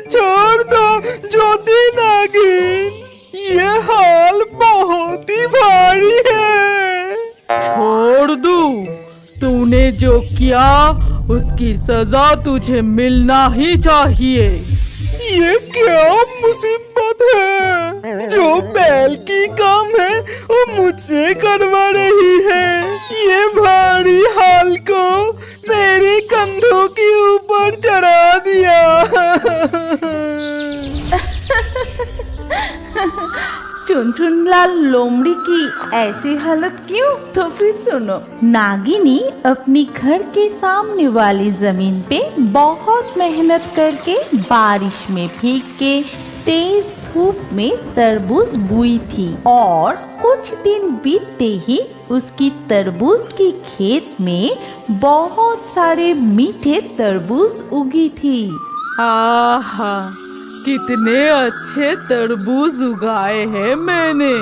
छोड़ दो ज्योति नागिन, ये हाल बहुत ही भारी है। छोड़ दूं? तूने जो किया उसकी सजा तुझे मिलना ही चाहिए। ये क्या मुसीबत है? जो बैल की काम है वो मुझसे करवा रही है। ये भारी हाल को मेरे कंधों के ऊपर चढ़ा दिया। चुनचुनलाल लोमड़ी की ऐसी हालत क्यों? तो फिर सुनो। नागिनी अपनी घर के सामने वाली जमीन पे बहुत मेहनत करके बारिश में भीग के तेज धूप में तरबूज बोई थी और कुछ दिन बीतते ही उसकी तरबूज की खेत में बहुत सारे मीठे तरबूज उगी थी। आहा, कितने अच्छे तरबूज उगाए हैं मैंने।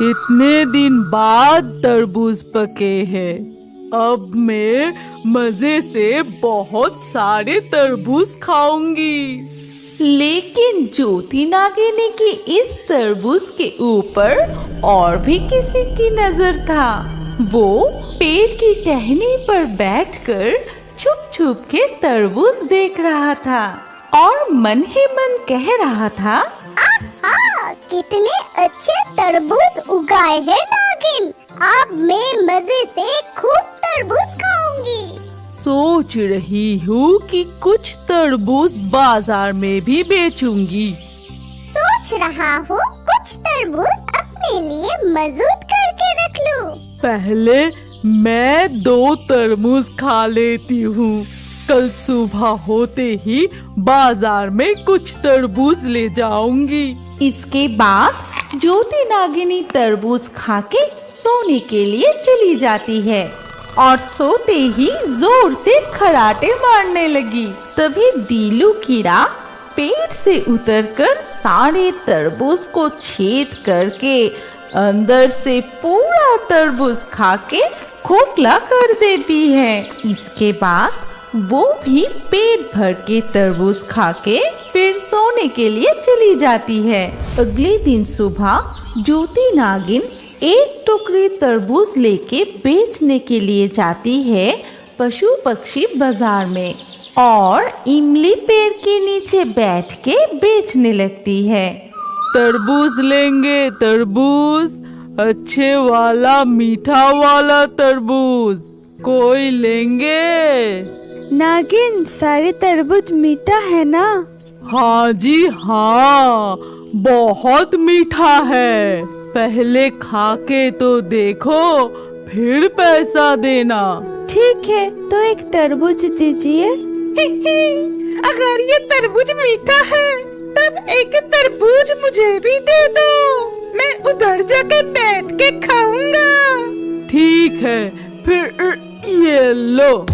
इतने दिन बाद तरबूज पके हैं। अब मैं मजे से बहुत सारे तरबूज खाऊंगी। लेकिन ज्योति नागिनी की इस तरबूज के ऊपर और भी किसी की नजर था। वो पेड़ की टहनी पर बैठकर छुप छुप के तरबूज देख रहा था और मन ही मन कह रहा था, आहा, कितने अच्छे तरबूज उगाए हैं नागिन। अब मैं मजे से खूब तरबूज खाऊंगी। सोच रही हूँ कि कुछ तरबूज बाजार में भी बेचूंगी। सोच रहा हूँ कुछ तरबूज अपने लिए मजबूत करके रख लूं। पहले मैं 2 तरबूज खा लेती हूँ। कल सुबह होते ही बाजार में कुछ तरबूज ले जाऊंगी। इसके बाद ज्योति नागिनी तरबूज खाके सोने के लिए चली जाती है और सोते ही जोर से खराटे मारने लगी। तभी दीलू कीड़ा पेड़ से उतरकर सारे तरबूज को छेद करके अंदर से पूरा तरबूज खाके खोखला कर देती है। इसके बाद वो भी पेट भर के तरबूज खाके फिर सोने के लिए चली जाती है। अगले दिन सुबह ज्योति नागिन एक टोकरी तरबूज लेके बेचने के लिए जाती है पशु पक्षी बाजार में और इमली पेड़ के नीचे बैठ के बेचने लगती है। तरबूज लेंगे तरबूज, अच्छे वाला मीठा वाला तरबूज, कोई लेंगे? नागिन, सारे तरबूज मीठा है ना? हाँ जी हाँ, बहुत मीठा है। पहले खा के तो देखो, फिर पैसा देना। ठीक है, तो एक तरबूज दीजिए। अगर ये तरबूज मीठा है तब एक तरबूज मुझे भी दे दो, मैं उधर जाके बैठ के खाऊंगा। ठीक है, फिर ये लो।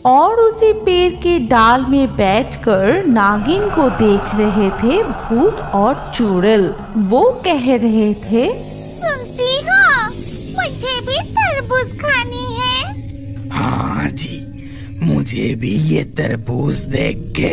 और उसी पेड़ के डाल में बैठकर नागिन को देख रहे थे भूत और चुड़ैल। वो कह रहे थे, सुनती हो, मुझे भी तरबूज खानी है। हाँ जी, मुझे भी ये तरबूज देख के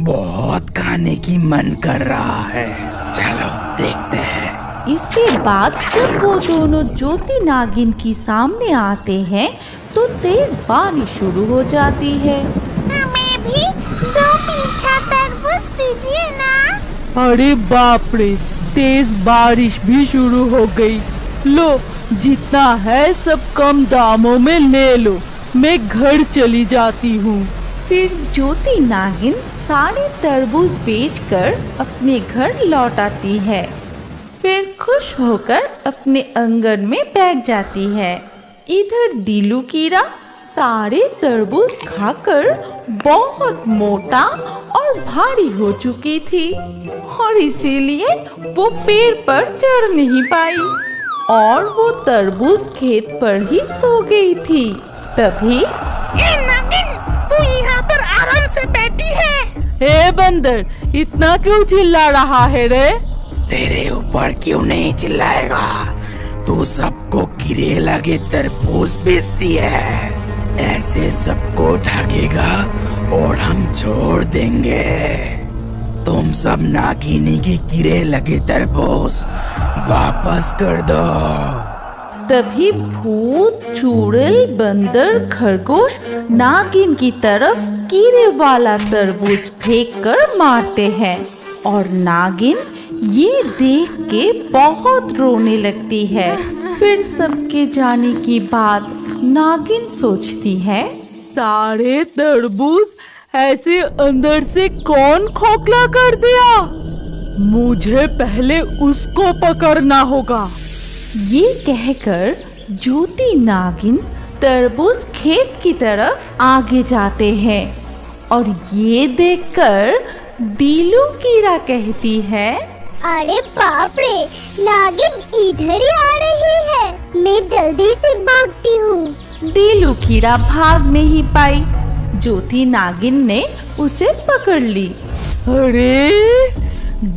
बहुत खाने की मन कर रहा है। चलो देखते हैं। इसके बाद जब वो दोनों ज्योति नागिन की सामने आते हैं तो तेज बारिश शुरू हो जाती है। हमें भी 2 मीठा तरबूज दीजिए ना। अरे बाप रे, तेज बारिश भी शुरू हो गई। लो, जितना है सब कम दामों में ले लो, मैं घर चली जाती हूँ। फिर ज्योति नागिन सारे तरबूज बेचकर अपने घर लौट आती है। फिर खुश होकर अपने आंगन में बैठ जाती है। इधर दीलू कीड़ा सारे तरबूज खाकर बहुत मोटा और भारी हो चुकी थी और इसीलिए वो पेड़ पर चढ़ नहीं पाई और वो तरबूज खेत पर ही सो गई थी। तभी नागिन, तू यहाँ पर आराम से बैठी है? हे बंदर, इतना क्यों चिल्ला रहा है रे? तेरे ऊपर क्यों नहीं चिल्लाएगा? तू सबको कीड़े लगे तरबूज बेचती है, ऐसे सबको ढकेगा और हम छोड़ देंगे। तुम सब नागिनी के कीड़े लगे तरबूज वापस कर दो। तभी भूत, चुड़ैल, बंदर, खरगोश नागिन की तरफ कीड़े वाला तरबूज फेंक कर मारते हैं और नागिन ये देख के बहुत रोने लगती है। फिर सबके जाने की बाद नागिन सोचती है, सारे तरबूज ऐसे अंदर से कौन खोखला कर दिया? मुझे पहले उसको पकड़ना होगा। ये कहकर ज्योति नागिन तरबूज खेत की तरफ आगे जाते हैं और ये देखकर दीलू कीड़ा कहती है, अरे बाप रे, नागिन इधर ही आ रही है, मैं जल्दी से भागती हूँ। दीलू कीड़ा भाग नहीं पाई। ज्योति नागिन ने उसे पकड़ ली। अरे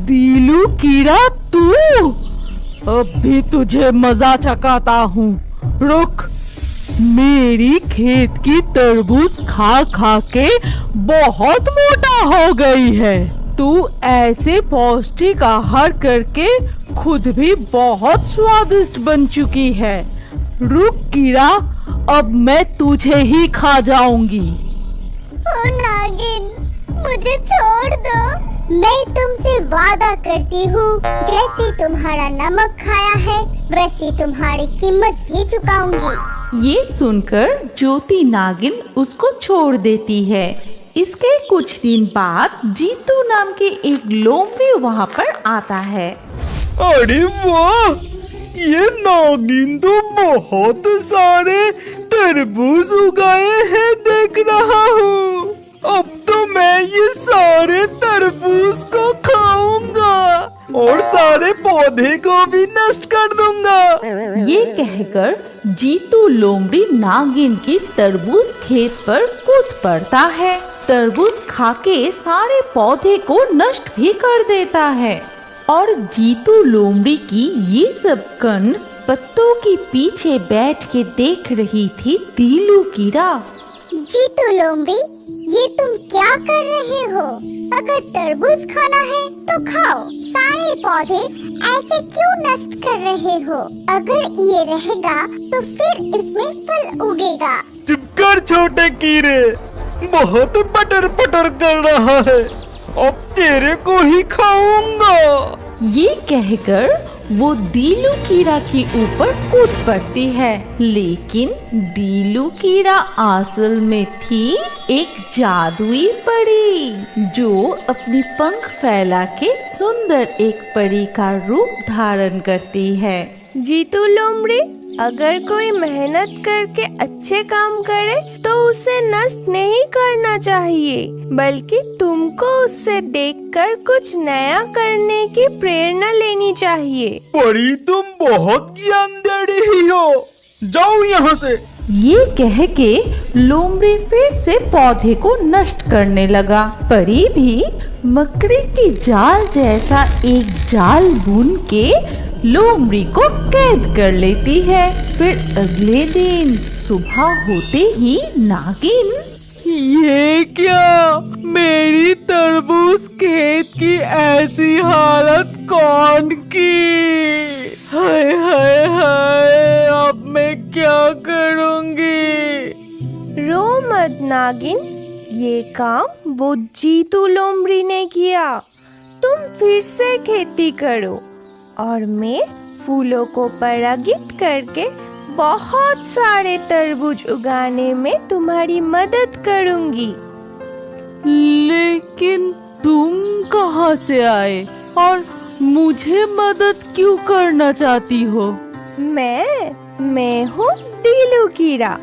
दीलू कीड़ा, तू अब भी तुझे मजा चखाता हूँ। रुक, मेरी खेत की तरबूज खा खा के बहुत मोटा हो गई है। तू ऐसे पौष्टिक आहार करके खुद भी बहुत स्वादिष्ट बन चुकी है। रुक कीड़ा, अब मैं तुझे ही खा जाऊंगी। ओ नागिन, मुझे छोड़ दो। मैं तुमसे वादा करती हूँ, जैसे तुम्हारा नमक खाया है वैसे तुम्हारी कीमत भी चुकाऊंगी। ये सुनकर ज्योति नागिन उसको छोड़ देती है। इसके कुछ दिन बाद जीतू नाम के एक लोमड़ी वहाँ पर आता है। अरे वाह, ये नागिन तो बहुत सारे तरबूज उगाए हैं देख रहा हूँ। अब तो मैं ये सारे तरबूज को खाऊंगा और सारे पौधे को भी नष्ट कर दूंगा। ये कहकर जीतू लोमड़ी नागिन की तरबूज खेत पर कूद पड़ता है। तरबूज खाके सारे पौधे को नष्ट भी कर देता है और जीतू लोमड़ी की ये सब कन पत्तों के पीछे बैठ के देख रही थी दीलू कीड़ा। जीतू लोमड़ी, ये तुम क्या कर रहे हो? अगर तरबूज खाना है तो खाओ, सारे पौधे ऐसे क्यों नष्ट कर रहे हो? अगर ये रहेगा तो फिर इसमें फल उगेगा। चुप कर छोटे कीड़े, बहुत पटर पटर कर रहा है, अब तेरे को ही खाऊंगा। ये कहकर वो दीलू कीड़ा के ऊपर कूद पड़ती है, लेकिन दीलू कीड़ा असल में थी एक जादुई परी जो अपनी पंख फैला के सुंदर एक परी का रूप धारण करती है। जीतू लोमड़ी, अगर कोई मेहनत करके अच्छे काम करे तो उसे नष्ट नहीं करना चाहिए, बल्कि तुमको उससे देखकर कुछ नया करने की प्रेरणा लेनी चाहिए। परी, तुम बहुत ज्ञान दे रही हो, जाओ यहाँ से। ये कह के लोमड़ी फिर से पौधे को नष्ट करने लगा। परी भी मकड़ी की जाल जैसा एक जाल बुन के लोमड़ी को कैद कर लेती है। फिर अगले दिन सुबह होते ही नागिन, ये क्या, मेरी तरबूज खेत की ऐसी हालत कौन की? हाय हाय हाय, अब मैं क्या करूंगी? रो मत नागिन, ये काम वो जीतू लोमड़ी ने किया। तुम फिर से खेती करो और मैं फूलों को परागित करके बहुत सारे तरबूज उगाने में तुम्हारी मदद करूंगी। लेकिन तुम कहाँ से आए और मुझे मदद क्यों करना चाहती हो? मैं हूँ दीलू कीड़ा।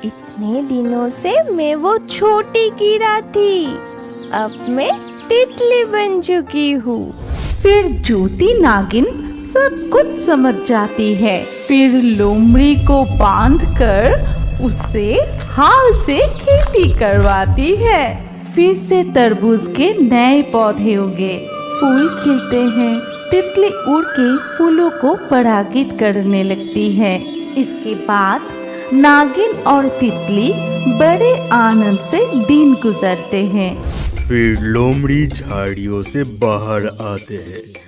इतने दिनों से मैं वो छोटी कीड़ा थी, अब मैं तितली बन चुकी हूँ। फिर ज्योति नागिन सब कुछ समझ जाती है। फिर लोमड़ी को बांधकर उससे हाल से खेती करवाती है। फिर से तरबूज के नए पौधे उगे, फूल खिलते हैं, तितली उड़ के फूलों को परागित करने लगती है। इसके बाद नागिन और तितली बड़े आनंद से दिन गुजरते हैं। फिर लोमड़ी झाड़ियों से बाहर आते हैं